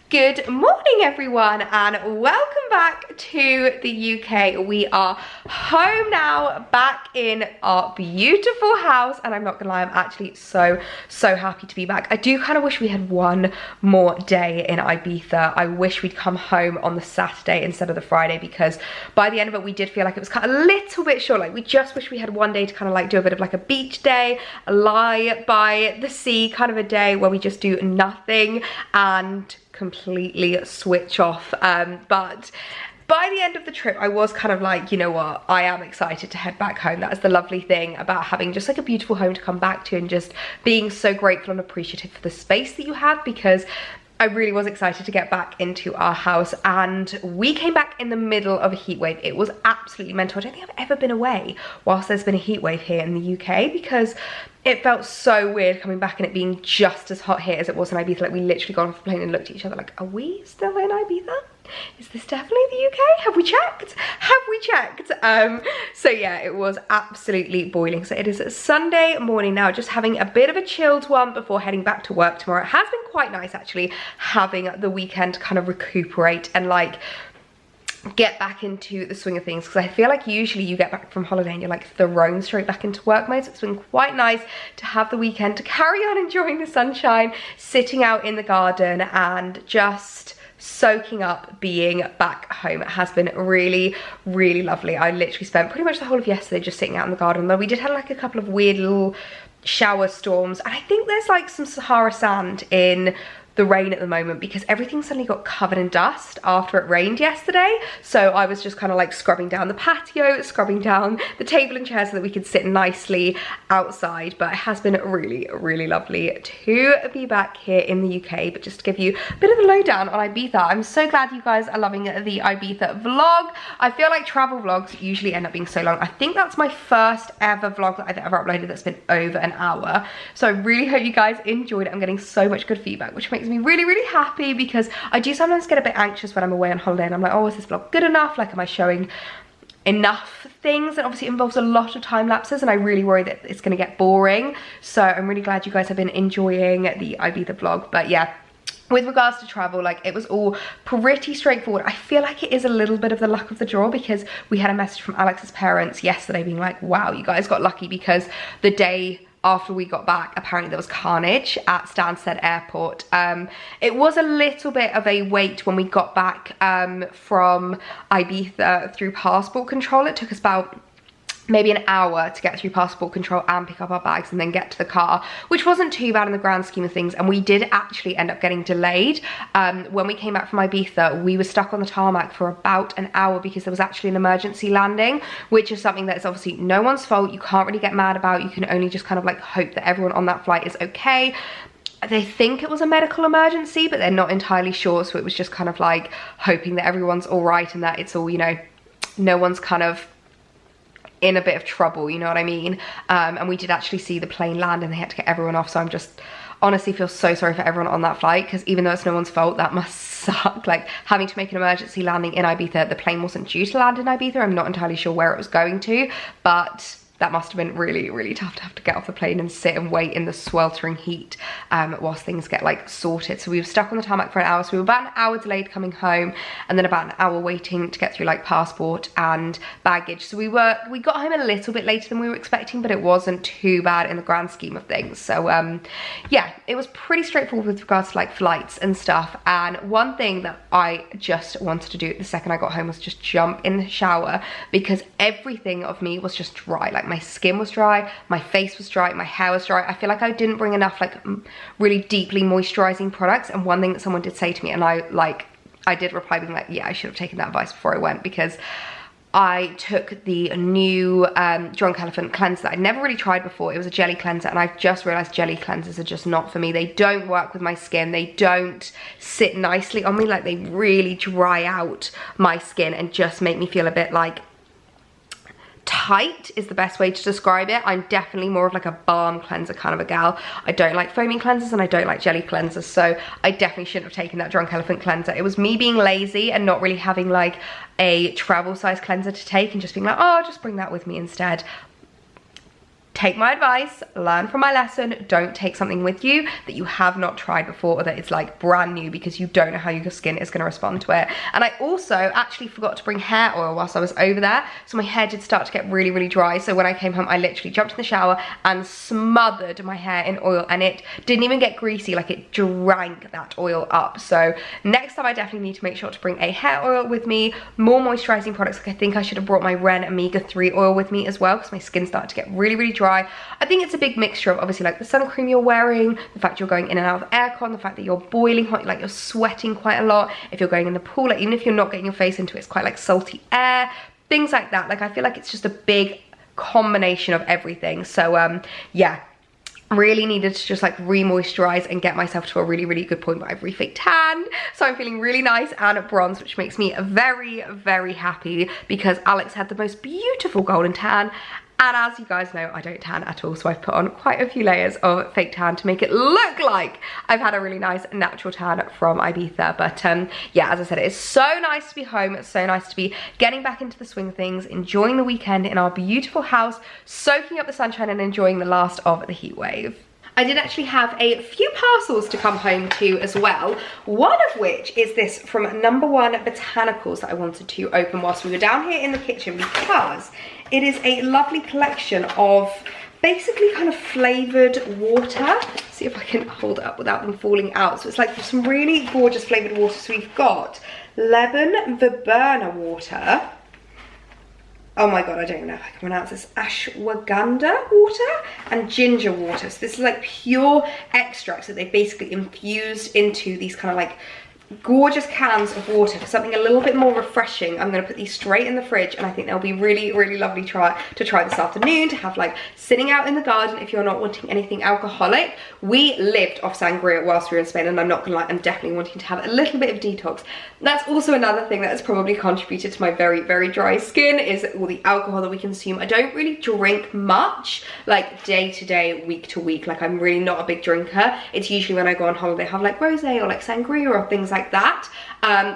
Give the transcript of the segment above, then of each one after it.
Good morning everyone and welcome back to the UK. We are home now, back in our beautiful house, and I'm not gonna lie, I'm actually so happy to be back. I do kind of wish we had one more day in Ibiza. I wish we'd come home on the Saturday instead of the Friday, because by the end of it we did feel like it was kind of a little bit short. Like we just wish we had one day to kind of like do a bit of like a beach day, a lie by the sea kind of a day where we just do nothing and completely switch off. But by the end of the trip I was kind of like, you know what, I am excited to head back home. That is the lovely thing about having just like a beautiful home to come back to, and just being so grateful and appreciative for the space that you have, because I really was excited to get back into our house. And we came back in the middle of a heat wave. It was absolutely mental. I don't think I've ever been away whilst there's been a heat wave here in the UK, because it felt so weird coming back and it being just as hot here as it was in Ibiza. Like we literally got off the plane and looked at each other like, are we still in Ibiza? Is this definitely the UK? Have we checked? Have we checked? So yeah, it was absolutely boiling. So it is a Sunday morning now, just having a bit of a chilled one before heading back to work tomorrow. It has been quite nice actually, having the weekend to kind of recuperate and like get back into the swing of things, because I feel like usually you get back from holiday and you're like thrown straight back into work mode. So it's been quite nice to have the weekend to carry on enjoying the sunshine, sitting out in the garden and just soaking up being back home. It has been really lovely. I literally spent pretty much the whole of yesterday just sitting out in the garden, though we did have like a couple of weird little shower storms, and I think there's like some Sahara sand in the rain at the moment because everything suddenly got covered in dust after it rained yesterday. So I was just kind of like scrubbing down the patio, scrubbing down the table and chairs so that we could sit nicely outside. But it has been really lovely to be back here in the UK. But just to give you a bit of a lowdown on Ibiza, I'm so glad you guys are loving the Ibiza vlog. I feel like travel vlogs usually end up being so long. I think that's my first ever vlog that I've ever uploaded that's been over an hour. So I really hope you guys enjoyed it. I'm getting so much good feedback, which makes me really happy, because I do sometimes get a bit anxious when I'm away on holiday and I'm like, oh, is this vlog good enough? Like, am I showing enough things? And obviously it involves a lot of time lapses and I really worry that it's going to get boring. So I'm really glad you guys have been enjoying the Ibiza vlog. But yeah, with regards to travel, like it was all pretty straightforward. I feel like it is a little bit of the luck of the draw, because we had a message from Alex's parents yesterday being like, wow, you guys got lucky, because the day after we got back, apparently there was carnage at Stansted Airport. It was a little bit of a wait when we got back from Ibiza through passport control. It took us about maybe an hour to get through passport control and pick up our bags and then get to the car, which wasn't too bad in the grand scheme of things. And we did actually end up getting delayed. When we came back from Ibiza, we were stuck on the tarmac for about an hour because there was actually an emergency landing, which is something that is obviously no one's fault. You can't really get mad about. You can only just kind of like hope that everyone on that flight is okay. They think it was a medical emergency, but they're not entirely sure. So it was just kind of like hoping that everyone's all right and that it's all, you know, no one's kind of in a bit of trouble, you know what I mean? And we did actually see the plane land and they had to get everyone off. So I'm just honestly feel so sorry for everyone on that flight, because even though it's no one's fault, that must suck. Like having to make an emergency landing in Ibiza. The plane wasn't due to land in Ibiza. I'm not entirely sure where it was going to, but that must have been really tough to have to get off the plane and sit and wait in the sweltering heat whilst things get like sorted. So we were stuck on the tarmac for an hour. So we were about an hour delayed coming home, and then about an hour waiting to get through like passport and baggage. So we got home a little bit later than we were expecting, but it wasn't too bad in the grand scheme of things. So yeah, it was pretty straightforward with regards to like flights and stuff. And one thing that I just wanted to do the second I got home was just jump in the shower, because everything of me was just dry. Like my skin was dry, my face was dry, my hair was dry. I feel like I didn't bring enough like really deeply moisturizing products. And one thing that someone did say to me, and I did reply being like, yeah, I should have taken that advice before I went, because I took the new Drunk Elephant cleanser that I'd never really tried before. It was a jelly cleanser, and I've just realized jelly cleansers are just not for me. They don't work with my skin. They don't sit nicely on me. Like they really dry out my skin and just make me feel a bit like tight is the best way to describe it. I'm definitely more of like a balm cleanser kind of a gal. I don't like foaming cleansers and I don't like jelly cleansers, so I definitely shouldn't have taken that Drunk Elephant cleanser. It was me being lazy and not really having like a travel size cleanser to take and just being like, oh, I'll just bring that with me instead. take my advice, learn from my lesson. Don't take something with you that you have not tried before or that it's like brand new, because you don't know how your skin is going to respond to it. And I also actually forgot to bring hair oil whilst I was over there, so my hair did start to get really, really dry. So when I came home, I literally jumped in the shower and smothered my hair in oil, and it didn't even get greasy, like it drank that oil up. So next time I definitely need to make sure to bring a hair oil with me, more moisturizing products. Like I think I should have brought my Ren Omega-3 oil with me as well, because my skin started to get really, really dry. I think it's a big mixture of obviously like the sun cream you're wearing, the fact you're going in and out of aircon, the fact that you're boiling hot, like you're sweating quite a lot. If you're going in the pool, like even if you're not getting your face into it, it's quite like salty air, things like that. Like I feel like it's just a big combination of everything. So yeah, really needed to just like re-moisturize and get myself to a really, really good point. But I've refaked tanned, so I'm feeling really nice and bronzed, which makes me very, very happy, because Alex had the most beautiful golden tan. And as you guys know, I don't tan at all, so I've put on quite a few layers of fake tan to make it look like I've had a really nice natural tan from Ibiza. But yeah, as I said, it's so nice to be home. It's so nice to be getting back into the swing of things, enjoying the weekend in our beautiful house, soaking up the sunshine and enjoying the last of the heat wave. I did actually have a few parcels to come home to as well, one of which is this from Number One Botanicals that I wanted to open whilst we were down here in the kitchen, because it is a lovely collection of basically kind of flavoured water. Let's see if I can hold it up without them falling out. So it's like some really gorgeous flavoured water. So we've got lemon verbena water. Oh my god, I don't even know if I can pronounce this. Ashwagandha water and ginger water. So this is like pure extracts that they've basically infused into these kind of like gorgeous cans of water for something a little bit more refreshing. I'm going to put these straight in the fridge, and I think they'll be really, really lovely to try this afternoon, to have like sitting out in the garden if you're not wanting anything alcoholic. We lived off sangria whilst we were in Spain, and I'm not gonna lie, I'm definitely wanting to have a little bit of detox. That's also another thing that has probably contributed to my very, very dry skin, is all the alcohol that we consume. I don't really drink much, like day to day, week to week. Like I'm really not a big drinker. It's usually when I go on holiday, have like rosé or like sangria or things like that.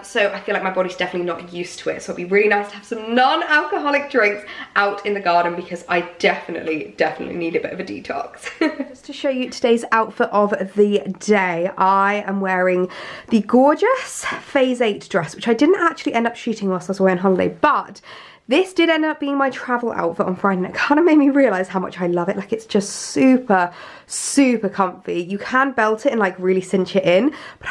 So I feel like my body's definitely not used to it. So it'd be really nice to have some non-alcoholic drinks out in the garden, because I definitely need a bit of a detox. Just to show you today's outfit of the day, I am wearing the gorgeous Phase 8 dress, which I didn't actually end up shooting whilst I was away on holiday, but this did end up being my travel outfit on Friday, and it kind of made me realise how much I love it. Like it's just super, super comfy. You can belt it and like really cinch it in, but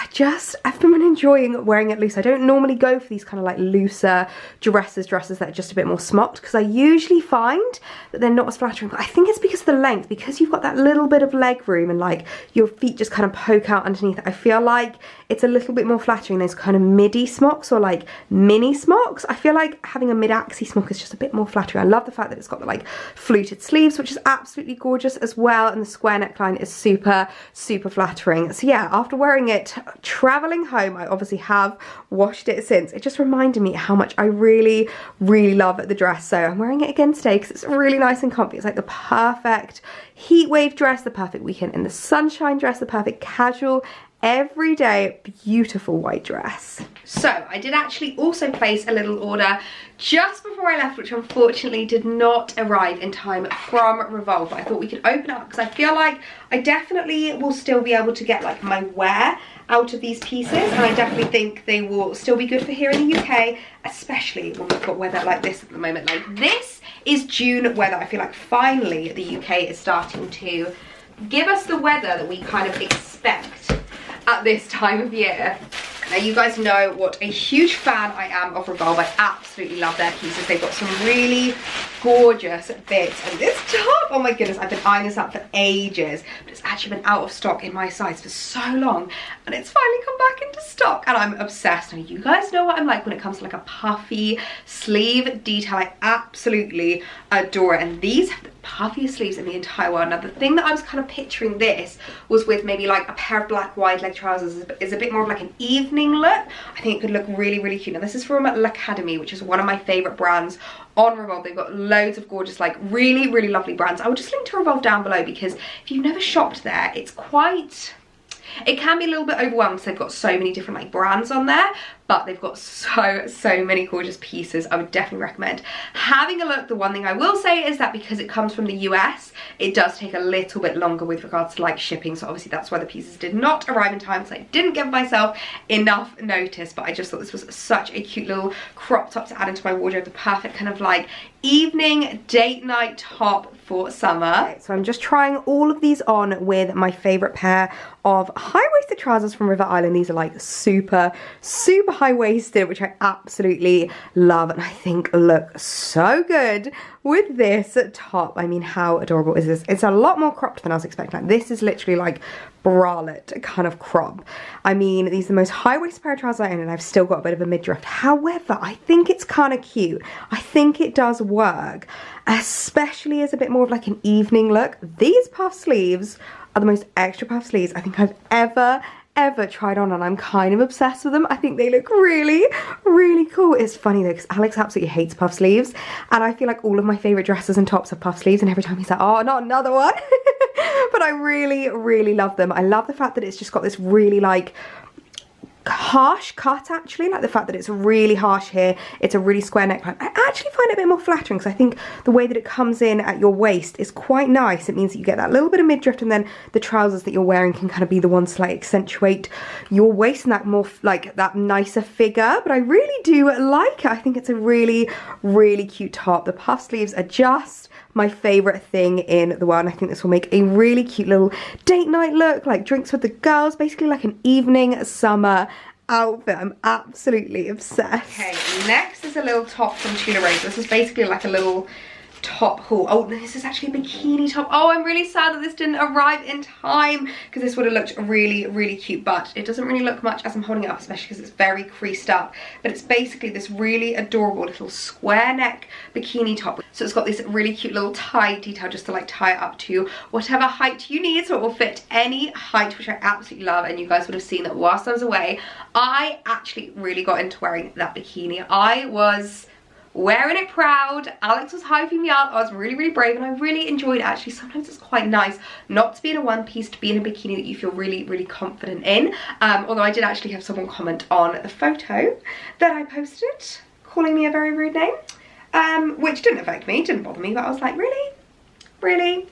I've been enjoying wearing it loose. I don't normally go for these kind of like looser dresses that are just a bit more smocked, because I usually find that they're not as flattering. But I think it's because of the length, because you've got that little bit of leg room and like your feet just kind of poke out underneath it. I feel like it's a little bit more flattering. Those kind of midi smocks or like mini smocks. I feel like having a mid-axis smock is just a bit more flattering. I love the fact that it's got the like fluted sleeves, which is absolutely gorgeous as well, and the square neckline is super, super flattering. So yeah, after wearing it traveling home, I obviously have washed it since. It just reminded me how much I really, really love the dress. So I'm wearing it again today because it's really nice and comfy. It's like the perfect heat wave dress, the perfect weekend in the sunshine dress, the perfect casual everyday beautiful white dress. So I did actually also place a little order just before I left, which unfortunately did not arrive in time from Revolve, but I thought we could open up because I feel like I definitely will still be able to get like my wear out of these pieces, and I definitely think they will still be good for here in the UK, especially when we've got weather like this at the moment. Like this is June weather. I feel like finally the UK is starting to give us the weather that we kind of expect at this time of year. Now you guys know what a huge fan I am of Revolve. I absolutely love their pieces. They've got some really gorgeous bits, and this top, oh my goodness, I've been eyeing this up for ages, but it's actually been out of stock in my size for so long, and it's finally come back into stock, and I'm obsessed. Now you guys know what I'm like when it comes to like a puffy sleeve detail. I absolutely adore it, and these have the puffiest sleeves in the entire world. Now the thing that I was kind of picturing this was with maybe like a pair of black wide leg trousers is a bit more of like an evening look. I think it could look really, really cute. Now this is from L'Academy, which is one of my favorite brands on Revolve. They've got loads of gorgeous, like really, really lovely brands. I will just link to Revolve down below, because if you've never shopped there, it's quite, it can be a little bit overwhelmed because they've got so many different like brands on there. but they've got so many gorgeous pieces. I would definitely recommend having a look. The one thing I will say is that because it comes from the US, it does take a little bit longer with regards to like shipping, so obviously that's why the pieces did not arrive in time, so I didn't give myself enough notice. But I just thought this was such a cute little crop top to add into my wardrobe, the perfect kind of like evening date night top for summer. So I'm just trying all of these on with my favorite pair of high-waisted trousers from River Island. These are like super high-waisted, which I absolutely love, and I think look so good with this top. I mean, how adorable is this? It's a lot more cropped than I was expecting. Like, this is literally like bralette kind of crop. I mean, these are the most high-waisted pair of trousers I own, and I've still got a bit of a midriff. However, I think it's kind of cute. I think it does work, especially as a bit more of like an evening look. These puff sleeves are the most extra puff sleeves I think I've ever tried on, and I'm kind of obsessed with them. I think they look really cool. It's funny though, because Alex absolutely hates puff sleeves, and I feel like all of my favorite dresses and tops have puff sleeves, and every time he's like, oh, not another one. But I really love them. I love the fact that it's just got this really like harsh cut, actually, like the fact that it's really harsh here. It's a really square neckline. I actually find it a bit more flattering, because I think the way that it comes in at your waist is quite nice. It means that you get that little bit of midriff, and then the trousers that you're wearing can kind of be the ones to like accentuate your waist and that more like that nicer figure. But I really do like it. I think it's a really cute top. The puff sleeves are just my favorite thing in the world, and I think this will make a really cute little date night look, like drinks with the girls, basically like an evening summer outfit. I'm absolutely obsessed. Okay, next is a little top from Jewellery. This is basically like a little top haul. Oh, this is actually a bikini top. Oh, I'm really sad that this didn't arrive in time, because this would have looked really cute, but it doesn't really look much as I'm holding it up, especially because it's very creased up. But it's basically this really adorable little square neck bikini top. So it's got this really cute little tie detail just to like tie it up to whatever height you need, so it will fit any height, which I absolutely love. And you guys would have seen that whilst I was away, I actually really got into wearing that bikini. I was wearing it proud. Alex was hyping me up. I was really brave, and I really enjoyed it. Actually, sometimes it's quite nice not to be in a one piece, to be in a bikini that you feel really confident in. Although I did actually have someone comment on the photo that I posted, calling me a very rude name, which didn't affect me, didn't bother me, but I was like, really?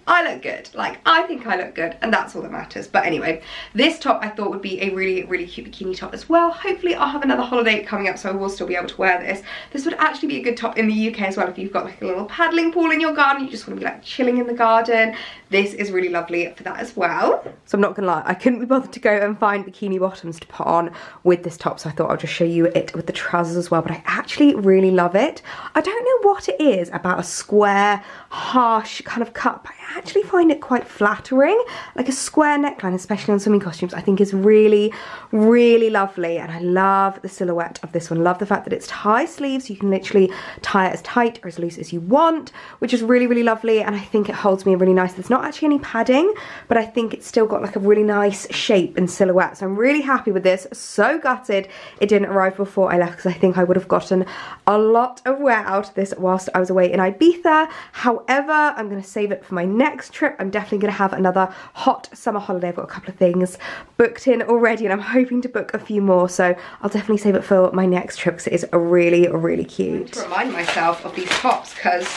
I look good. Like, I think I look good, and that's all that matters. But anyway, this top I thought would be a really cute bikini top as well. Hopefully I'll have another holiday coming up, so I will still be able to wear this. This would actually be a good top in the UK as well, if you've got like a little paddling pool in your garden, you just want to be like chilling in the garden. This is really lovely for that as well. So I'm not gonna lie, I couldn't be bothered to go and find bikini bottoms to put on with this top, so I thought I'll just show you it with the trousers as well. But I actually really love it. I don't know what it is about a square, harsh kind of cut, but I actually find it quite flattering. Like a square neckline, especially on swimming costumes, I think is really lovely. And I love the silhouette of this one. Love the fact that it's high sleeves, so you can literally tie it as tight or as loose as you want, which is really lovely. And I think it holds me really nice. There's not actually any padding, but I think it's still got like a really nice shape and silhouette. So I'm really happy with this. So gutted it didn't arrive before I left, because I think I would have gotten a lot of wear out of this whilst I was away in Ibiza. However, I'm going to save it for my next trip. I'm definitely going to have another hot summer holiday. I've got a couple of things booked in already, and I'm hoping to book a few more, so I'll definitely save it for my next trip, because it is really cute. To remind myself of these tops, because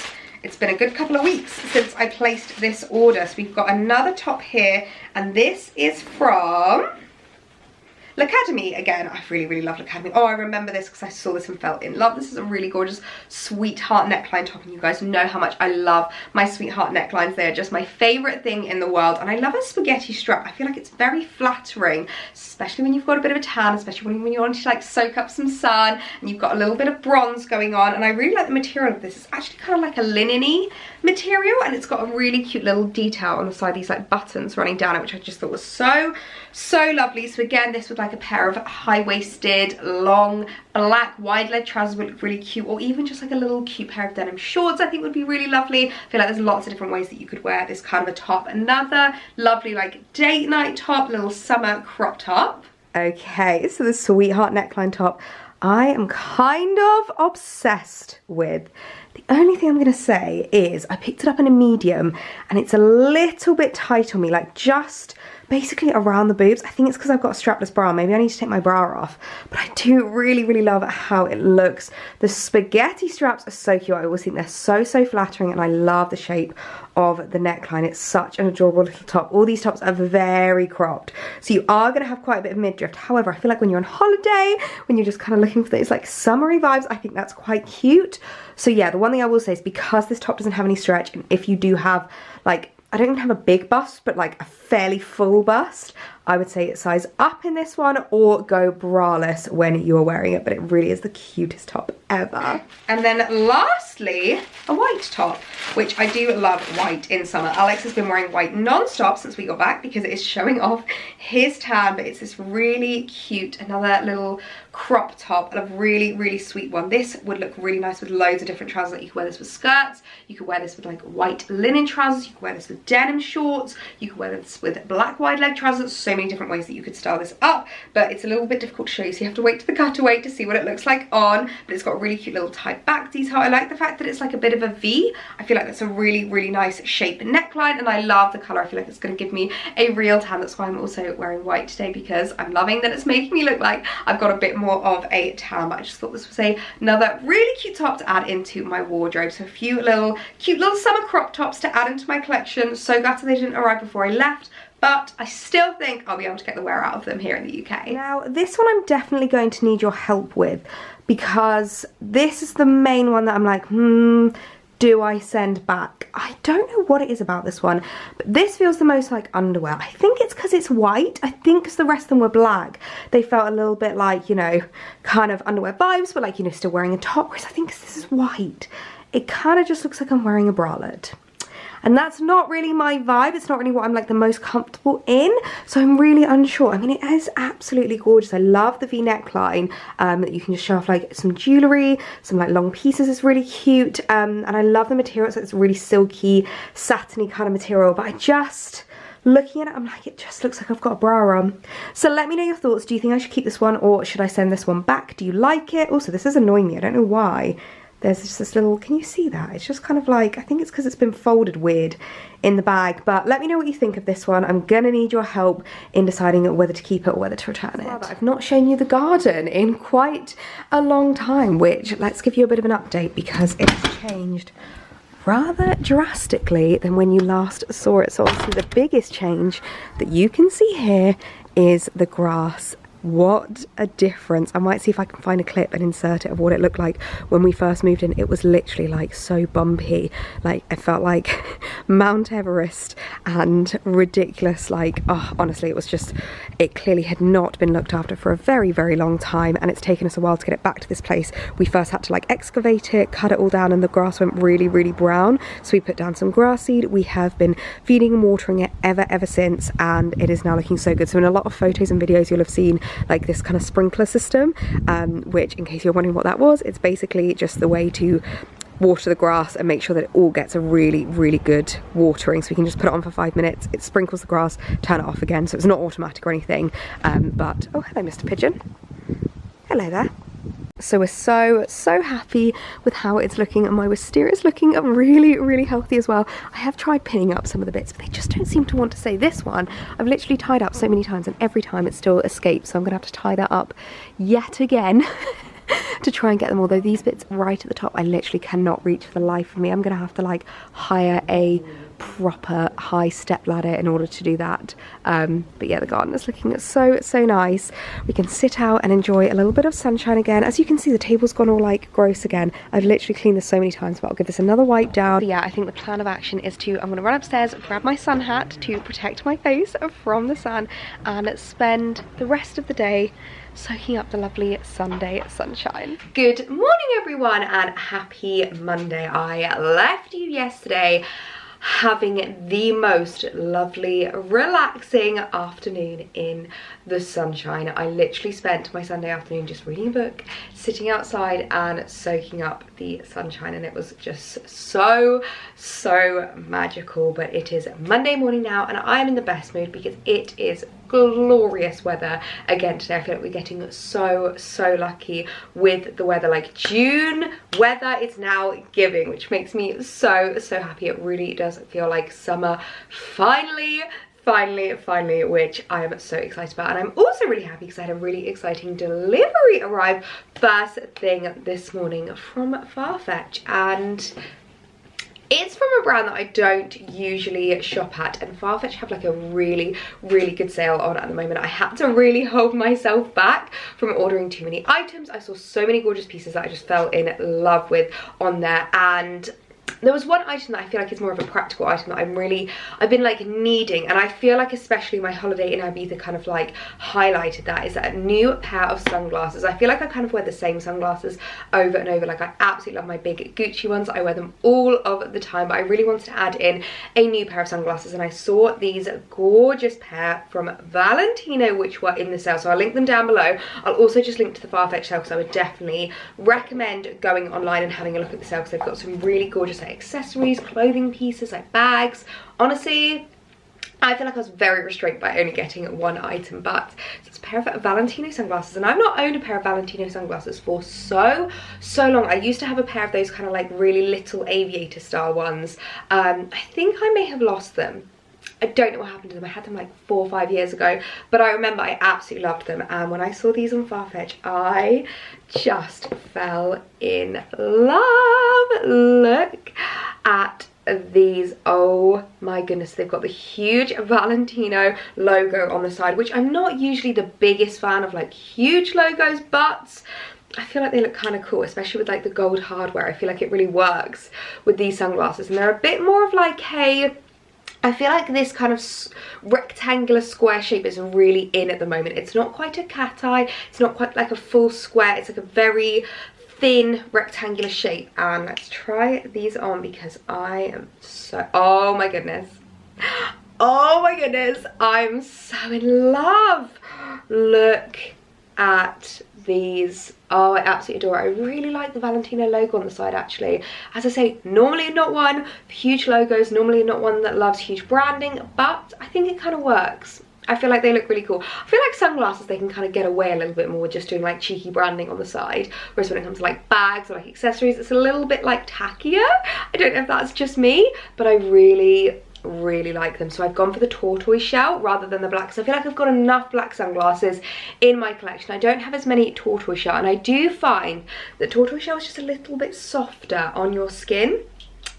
it's been a good couple of weeks since I placed this order. So we've got another top here, and this is from L'Academie again. I really love L'Academie. Oh, I remember this because I saw this and fell in love. This is a really gorgeous sweetheart neckline top, and you guys know how much I love my sweetheart necklines. They are just my favorite thing in the world, and I love a spaghetti strap. I feel like it's very flattering, especially when you've got a bit of a tan, especially when you want to like soak up some sun and you've got a little bit of bronze going on. And I really like the material of this. It's actually kind of like a linen-y material, and it's got a really cute little detail on the side, these like buttons running down it, which I just thought was so lovely. So again, this with like a pair of high-waisted long black wide leg trousers would look really cute, or even just like a little cute pair of denim shorts I think would be really lovely. I feel like there's lots of different ways that you could wear this kind of a top. Another lovely like date night top, little summer crop top. Okay, so the sweetheart neckline top I am kind of obsessed with. The only thing I'm going to say is I picked it up in a medium and it's a little bit tight on me, like just basically around the boobs. I think it's because I've got a strapless bra. Maybe I need to take my bra off. But I do really, really love how it looks. The spaghetti straps are so cute. I always think they're so, so flattering, and I love the shape of the neckline. It's such an adorable little top. All these tops are very cropped, so you are going to have quite a bit of midriff. However, I feel like when you're on holiday, when you're just kind of looking for those like summery vibes, I think that's quite cute. So yeah, the one thing I will say is because this top doesn't have any stretch, and if you do have like, I don't even have a big bust, but like a fairly full bust, I would say size up in this one or go braless when you are wearing it, but it really is the cutest top ever. And then lastly, a white top, which I do love white in summer. Alex has been wearing white non-stop since we got back because it is showing off his tan, but it's this really cute, another little crop top, and a really, really sweet one. This would look really nice with loads of different trousers. Like you could wear this with skirts, you could wear this with like white linen trousers, you could wear this with denim shorts, you could wear this with black wide leg trousers. So many different ways that you could style this up, but it's a little bit difficult to show you, so you have to wait to the cutaway to see what it looks like on. But it's got a really cute little tight back detail. I like the fact that it's like a bit of a V. I feel like that's a really, really nice shape and neckline, and I love the colour. I feel like it's going to give me a real tan. That's why I'm also wearing white today, because I'm loving that it's making me look like I've got a bit more of a tan. But I just thought this was another really cute top to add into my wardrobe. So a few cute little summer crop tops to add into my collection. So glad that they didn't arrive before I left, but I still think I'll be able to get the wear out of them here in the UK. Now, this one I'm definitely going to need your help with, because this is the main one that I'm like, do I send back? I don't know what it is about this one, but this feels the most like underwear. I think it's because it's white. I think because the rest of them were black, they felt a little bit like, you know, kind of underwear vibes, but like, you know, still wearing a top, whereas I think because this is white, it kind of just looks like I'm wearing a bralette. And that's not really my vibe. It's not really what I'm like the most comfortable in. So I'm really unsure. I mean, it is absolutely gorgeous. I love the V neckline that you can just show off like some jewellery, some like long pieces is really cute. And I love the material. It's like this really silky, satiny kind of material. But I just, looking at it, I'm like, it just looks like I've got a bra on. So let me know your thoughts. Do you think I should keep this one, or should I send this one back? Do you like it? Also, this is annoying me. I don't know why. There's just this little, can you see that? It's just kind of like, I think it's because it's been folded weird in the bag. But let me know what you think of this one. I'm gonna need your help in deciding whether to keep it or whether to return it. I've not shown you the garden in quite a long time, which, let's give you a bit of an update, because it's changed rather drastically than when you last saw it. So obviously the biggest change that you can see here is the grass. What a difference. I might see if I can find a clip and insert it of what it looked like when we first moved in. It was literally like so bumpy, like I felt like Mount Everest and ridiculous. Like, oh, honestly, it was just, it clearly had not been looked after for a very, very long time, and it's taken us a while to get it back to this place. We first had to like excavate it, cut it all down, and the grass went really, really brown, so we put down some grass seed. We have been feeding and watering it ever since, and it is now looking so good. So in a lot of photos and videos you'll have seen like this kind of sprinkler system, which, in case you're wondering what that was, it's basically just the way to water the grass and make sure that it all gets a really, really good watering. So we can just put it on for 5 minutes, it sprinkles the grass, turn it off again, so it's not automatic or anything. But oh, hello Mr. Pigeon, hello there. So we're so happy with how it's looking, and my wisteria's looking really, really healthy as well. I have tried pinning up some of the bits, but they just don't seem to want to stay. This one I've literally tied up so many times, and every time it still escapes, so I'm gonna have to tie that up yet again to try and get them. Although these bits right at the top I literally cannot reach for the life of me. I'm gonna have to like hire a proper high step ladder in order to do that. But yeah, the garden is looking so nice. We can sit out and enjoy a little bit of sunshine again. As you can see, the table's gone all like gross again. I've literally cleaned this so many times, but I'll give this another wipe down. But yeah, I think the plan of action is I'm gonna run upstairs, grab my sun hat to protect my face from the sun, and spend the rest of the day soaking up the lovely Sunday sunshine. Good morning everyone, and happy Monday. I left you yesterday having the most lovely, relaxing afternoon in the sunshine. I literally spent my Sunday afternoon just reading a book, sitting outside and soaking up the sunshine, and it was just so magical. But it is Monday morning now, and I am in the best mood because it is glorious weather again today. I feel like we're getting so lucky with the weather. Like June weather is now giving, which makes me so happy. It really does feel like summer finally, which I am so excited about. And I'm also really happy because I had a really exciting delivery arrive first thing this morning from FARFETCH, and it's from a brand that I don't usually shop at, and FARFETCH have like a really good sale on at the moment. I had to really hold myself back from ordering too many items. I saw so many gorgeous pieces that I just fell in love with on there, and there was one item that I feel like is more of a practical item that I've been like needing, and I feel like especially my holiday in Ibiza kind of like highlighted that, is that a new pair of sunglasses. I feel like I kind of wear the same sunglasses over and over. Like I absolutely love my big Gucci ones. I wear them all of the time, but I really wanted to add in a new pair of sunglasses, and I saw these gorgeous pair from Valentino which were in the sale, so I'll link them down below. I'll also just link to the FARFETCH sale because I would definitely recommend going online and having a look at the sale because they've got some really gorgeous like accessories, clothing pieces, like bags. Honestly, I feel like I was very restrained by only getting one item, but it's a pair of Valentino sunglasses, and I've not owned a pair of Valentino sunglasses for so long. I used to have a pair of those kind of like really little aviator style ones. I think I may have lost them. I don't know what happened to them. I had them like 4 or 5 years ago, but I remember I absolutely loved them, and when I saw these on FARFETCH, I just fell in love. Look at these. Oh my goodness, they've got the huge Valentino logo on the side, which I'm not usually the biggest fan of like huge logos, but I feel like they look kind of cool, especially with like the gold hardware. I feel like it really works with these sunglasses, and they're a bit more of like I feel like this kind of rectangular square shape is really in at the moment. It's not quite a cat eye, it's not quite like a full square, it's like a very thin rectangular shape. And let's try these on because I am so, oh my goodness, I'm so in love. Look at these. Oh, I absolutely adore it. I really like the Valentino logo on the side actually. As I say, normally not one for huge logos, normally not one that loves huge branding, but I think it kind of works. I feel like they look really cool. I feel like sunglasses, they can kind of get away a little bit more with just doing like cheeky branding on the side, whereas when it comes to like bags or like accessories, it's a little bit like tackier. I don't know if that's just me, but I really like them. So I've gone for the tortoise shell rather than the black, because I feel like I've got enough black sunglasses in my collection. I don't have as many tortoise shell, and I do find that tortoise shell is just a little bit softer on your skin.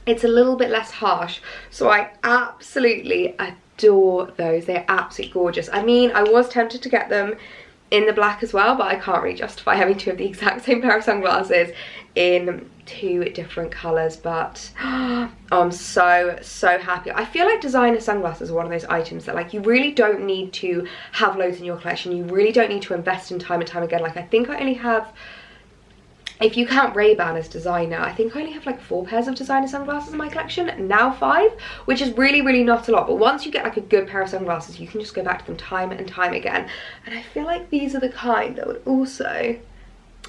It's a little bit less harsh, so I absolutely adore those. They're absolutely gorgeous. I mean, I was tempted to get them in the black as well, but I can't really justify having two of the exact same pair of sunglasses in 2 different colours. But oh, I'm so happy. I feel like designer sunglasses are one of those items that like you really don't need to have loads in your collection. You really don't need to invest in time and time again. Like I think I only have, if you count Ray-Ban as designer, I think I only have like 4 pairs of designer sunglasses in my collection, now 5, which is really not a lot. But once you get like a good pair of sunglasses, you can just go back to them time and time again. And I feel like these are the kind that would also,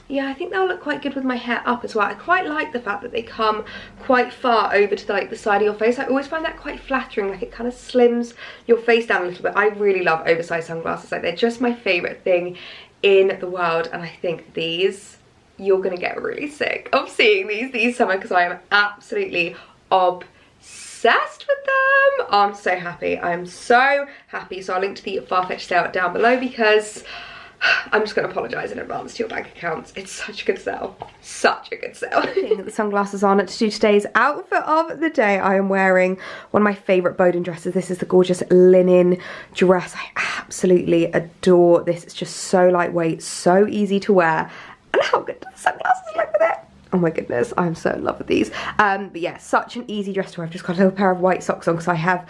yeah, I think they'll look quite good with my hair up as well. I quite like the fact that they come quite far over to the, like the side of your face. I always find that quite flattering, like it kind of slims your face down a little bit. I really love oversized sunglasses. Like they're just my favorite thing in the world, and I think these, you're gonna get really sick of seeing these summer because I am absolutely obsessed with them. Oh, I'm so happy. I'm so happy. So I'll link to the FARFETCH sale down below because I'm just going to apologise in advance to your bank accounts. It's such a good sale. Such a good sale. Putting the sunglasses on to do today's outfit of the day. I am wearing one of my favourite Bowden dresses. This is the gorgeous linen dress. I absolutely adore this. It's just so lightweight, so easy to wear. And how good do the sunglasses look with it? Oh my goodness, I'm so in love with these. But yeah, such an easy dress to wear. I've just got a little pair of white socks on because I have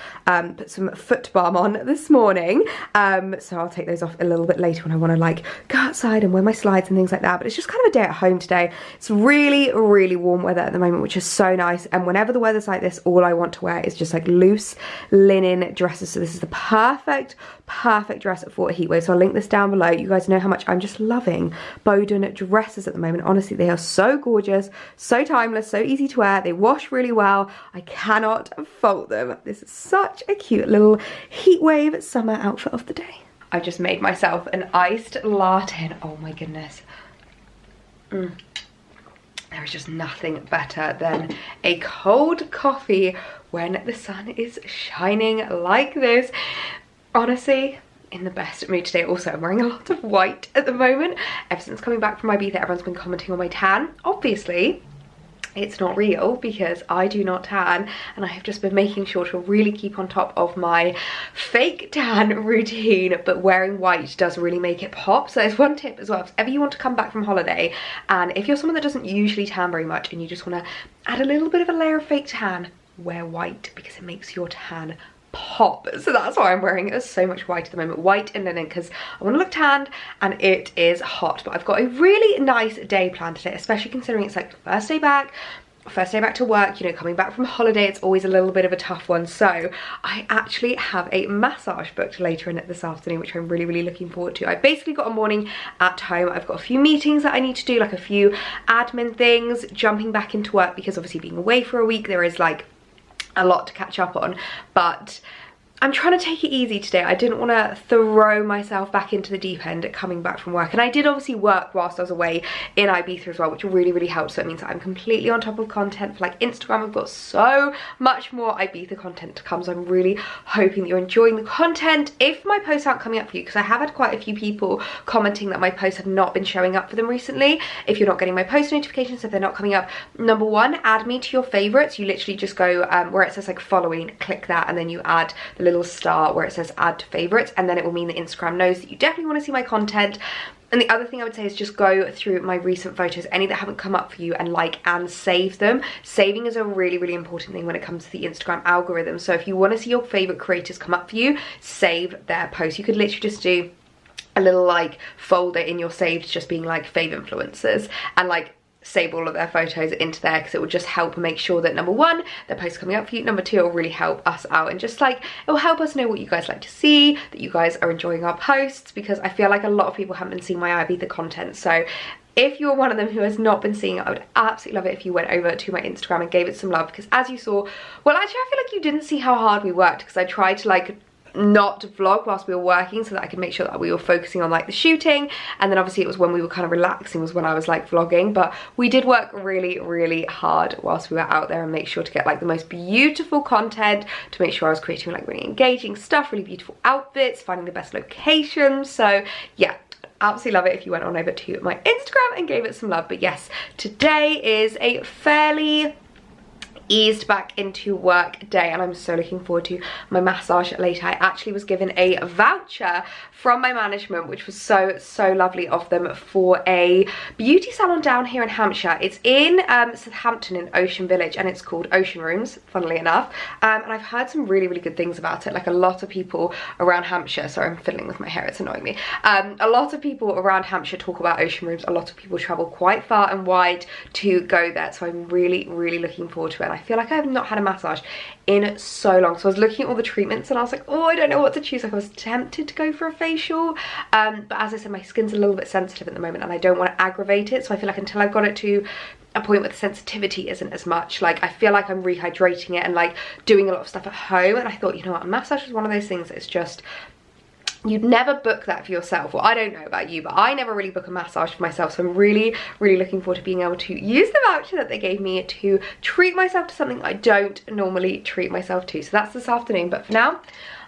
put some foot balm on this morning. So I'll take those off a little bit later when I want to like go outside and wear my slides and things like that. But it's just kind of a day at home today. It's really warm weather at the moment, which is so nice. And whenever the weather's like this, all I want to wear is just like loose linen dresses. So this is the perfect dress for a heat wave. So I'll link this down below. You guys know how much I'm just loving Bowden dresses at the moment. Honestly, they are so gorgeous, so timeless, so easy to wear. They wash really well. I cannot fault them. This is such a cute little heat wave summer outfit of the day. I just made myself an iced latte. Oh my goodness. There is just nothing better than a cold coffee when the sun is shining like this. Honestly, in the best mood today. Also, I'm wearing a lot of white at the moment. Ever since coming back from Ibiza, everyone's been commenting on my tan. Obviously, it's not real because I do not tan, and I have just been making sure to really keep on top of my fake tan routine, but wearing white does really make it pop. So there's one tip as well. If ever you want to come back from holiday, and if you're someone that doesn't usually tan very much and you just want to add a little bit of a layer of fake tan, wear white because it makes your tan pop. So that's why I'm wearing so much white at the moment, white and linen, because I want to look tanned and it is hot. But I've got a really nice day planned today, especially considering it's like the first day back to work, you know, coming back from holiday, it's always a little bit of a tough one. So I actually have a massage booked later in it this afternoon, which I'm really looking forward to. I've basically got a morning at home. I've got a few meetings that I need to do, like a few admin things, jumping back into work because obviously being away for a week, there is like a lot to catch up on, but I'm trying to take it easy today. I didn't want to throw myself back into the deep end coming back from work. And I did obviously work whilst I was away in Ibiza as well, which really helped. So it means that I'm completely on top of content for like Instagram. I've got so much more Ibiza content to come. So I'm really hoping that you're enjoying the content. If my posts aren't coming up for you, because I have had quite a few people commenting that my posts have not been showing up for them recently. If you're not getting my post notifications, if they're not coming up, number one, add me to your favorites. You literally just go where it says like following, click that, and then you add the little star where it says add to favorites, and then it will mean that Instagram knows that you definitely want to see my content. And the other thing I would say is just go through my recent photos, any that haven't come up for you, and like and save them. Saving is a really important thing when it comes to the Instagram algorithm. So if you want to see your favorite creators come up for you, save their posts. You could literally just do a little like folder in your saves just being like fave influencers, and like save all of their photos into there, because it will just help make sure that number one, their posts coming up for you, number two, it will really help us out, and just like it will help us know what you guys like to see, that you guys are enjoying our posts, because I feel like a lot of people haven't been seeing my Ibiza content. So if you're one of them who has not been seeing it, I would absolutely love it if you went over to my Instagram and gave it some love, because as you saw, well actually I feel like you didn't see how hard we worked, because I tried to like not vlog whilst we were working so that I could make sure that we were focusing on like the shooting, and then obviously it was when we were kind of relaxing was when I was like vlogging. But we did work really hard whilst we were out there and make sure to get like the most beautiful content, to make sure I was creating like really engaging stuff, really beautiful outfits, finding the best locations. So yeah, absolutely love it if you went on over to my Instagram and gave it some love. But yes, today is a fairly eased back into work day, and I'm so looking forward to my massage later. I actually was given a voucher from my management, which was so lovely of them, for a beauty salon down here in Hampshire. It's in Southampton in Ocean Village, and it's called Ocean Rooms, funnily enough. And I've heard some really good things about it. Like a lot of people around Hampshire, sorry I'm fiddling with my hair, it's annoying me. A lot of people around Hampshire talk about Ocean Rooms. A lot of people travel quite far and wide to go there, so I'm really looking forward to it. And I feel like I have not had a massage in so long. So I was looking at all the treatments and I was like, oh, I don't know what to choose. Like I was tempted to go for a facial, but as I said, my skin's a little bit sensitive at the moment and I don't want to aggravate it. So I feel like until I've got it to a point where the sensitivity isn't as much, like I feel like I'm rehydrating it and like doing a lot of stuff at home. And I thought, you know what, a massage is one of those things that's just, you'd never book that for yourself. Well, I don't know about you, but I never really book a massage for myself. So I'm really looking forward to being able to use the voucher that they gave me to treat myself to something I don't normally treat myself to. So that's this afternoon. But for now,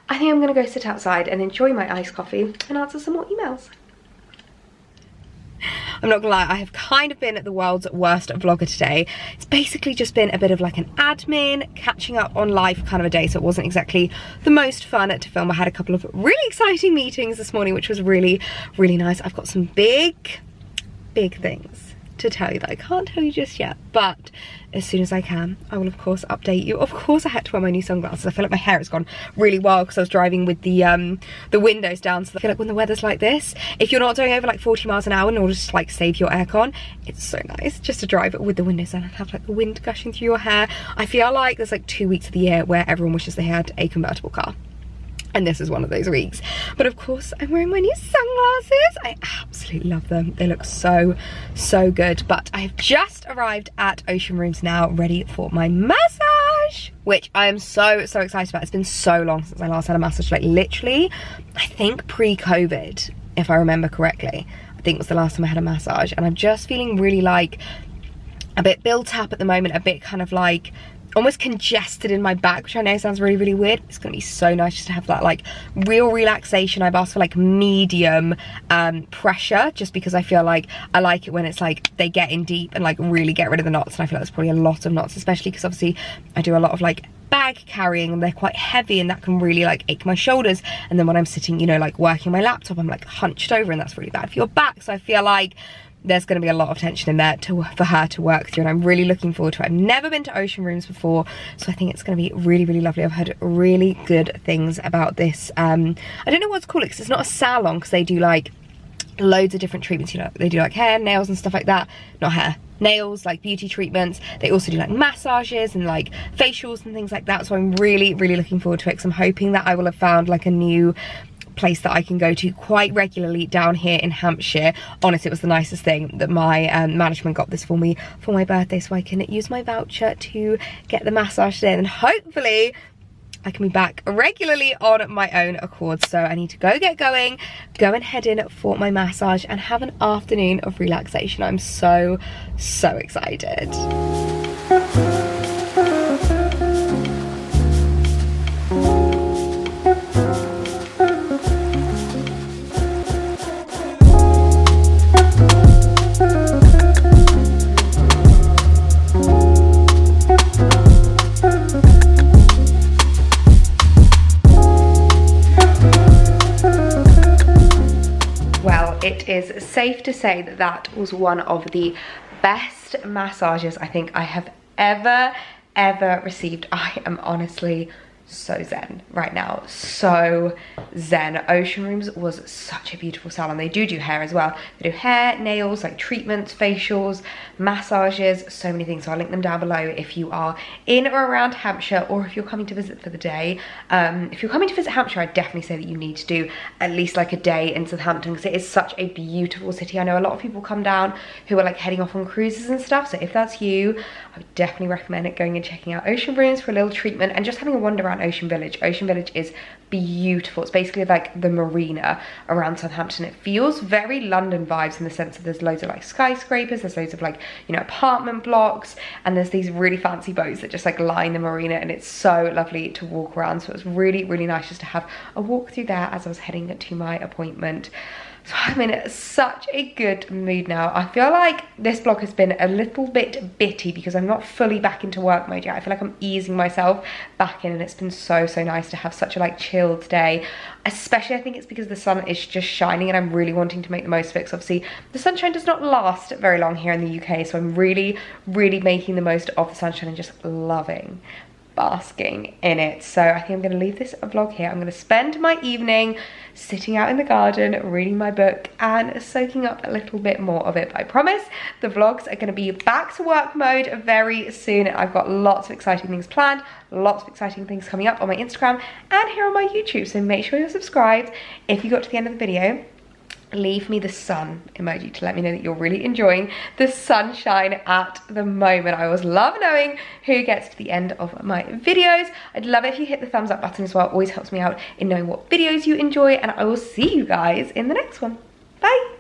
I think I'm gonna go sit outside and enjoy my iced coffee and answer some more emails. I'm not gonna lie, I have kind of been the world's worst vlogger today. It's basically just been a bit of like an admin, catching up on life kind of a day, so it wasn't exactly the most fun to film. I had a couple of really exciting meetings this morning, which was really nice. I've got some big things to tell you that I can't tell you just yet, but as soon as I can, I will of course update you. Of course I had to wear my new sunglasses. I feel like my hair has gone really wild because I was driving with the windows down. So I feel like when the weather's like this, if you're not doing over like 40 miles an hour in order to like save your aircon, it's so nice just to drive with the windows down and have like the wind gushing through your hair. I feel like there's like 2 weeks of the year where everyone wishes they had a convertible car, and this is one of those weeks. But of course I'm wearing my new sunglasses. I absolutely love them. They look so good. But I have just arrived at Ocean Rooms now, ready for my massage. FARFETCH, which I am so excited about. It's been so long since I last had a massage, like literally, I think pre-COVID, if I remember correctly. I think it was the last time I had a massage, and I'm just feeling really like a bit built up at the moment, a bit kind of like almost congested in my back, which I know sounds really weird. It's gonna be so nice just to have that like real relaxation. I've asked for like medium pressure, just because I feel like I like it when it's like they get in deep and like really get rid of the knots, and I feel like there's probably a lot of knots, especially because obviously I do a lot of like bag carrying and they're quite heavy, and that can really like ache my shoulders. And then when I'm sitting, you know, like working my laptop, I'm like hunched over, and that's really bad for your back. So I feel like there's going to be a lot of tension in there for her to work through, and I'm really looking forward to it. I've never been to ocean rooms before, so I think it's going to be really lovely. I've heard really good things about this. I don't know what to call it, because it's not a salon, because they do like loads of different treatments, you know, they do like hair, nails and stuff like that. Not hair, nails, like beauty treatments. They also do like massages and like facials and things like that. So I'm really looking forward to it, because I'm hoping that I will have found like a new place that I can go to quite regularly down here in Hampshire. Honestly, it was the nicest thing that my management got this for me for my birthday, so I can use my voucher to get the massage in, and hopefully I can be back regularly on my own accord. So I need to go get going, go and head in for my massage and have an afternoon of relaxation. I'm so excited. It is safe to say that that was one of the best massages I think I have ever received. I am honestly so zen right now, so zen. Ocean Rooms was such a beautiful salon. They do hair as well. They do hair, nails, like treatments, facials, massages, so many things. So I'll link them down below if you are in or around Hampshire, or if you're coming to visit for the day. If you're coming to visit Hampshire, I'd definitely say that you need to do at least like a day in Southampton, because it is such a beautiful city. I know a lot of people come down who are like heading off on cruises and stuff, so if that's you, I would definitely recommend it, going and checking out Ocean Rooms for a little treatment and just having a wander around Ocean Village. Ocean Village is beautiful. It's basically like the marina around Southampton. It feels very London vibes in the sense that there's loads of like skyscrapers, there's loads of like, you know, apartment blocks, and there's these really fancy boats that just like line the marina, and it's so lovely to walk around. So it was really nice just to have a walk through there as I was heading to my appointment. So I'm in such a good mood now. I feel like this vlog has been a little bit bitty because I'm not fully back into work mode yet. I feel like I'm easing myself back in, and it's been so nice to have such a like chilled day. Especially I think it's because the sun is just shining, and I'm really wanting to make the most of it, because obviously the sunshine does not last very long here in the UK. So I'm really making the most of the sunshine and just basking in it. So I think I'm going to leave this vlog here. I'm going to spend my evening sitting out in the garden reading my book and soaking up a little bit more of it. But I promise the vlogs are going to be back to work mode very soon. I've got lots of exciting things planned, lots of exciting things coming up on my Instagram and here on my YouTube, so make sure you're subscribed. If you got to the end of the video, leave me the sun emoji to let me know that you're really enjoying the sunshine at the moment. I always love knowing who gets to the end of my videos. I'd love it if you hit the thumbs up button as well. It always helps me out in knowing what videos you enjoy, and I will see you guys in the next one. Bye.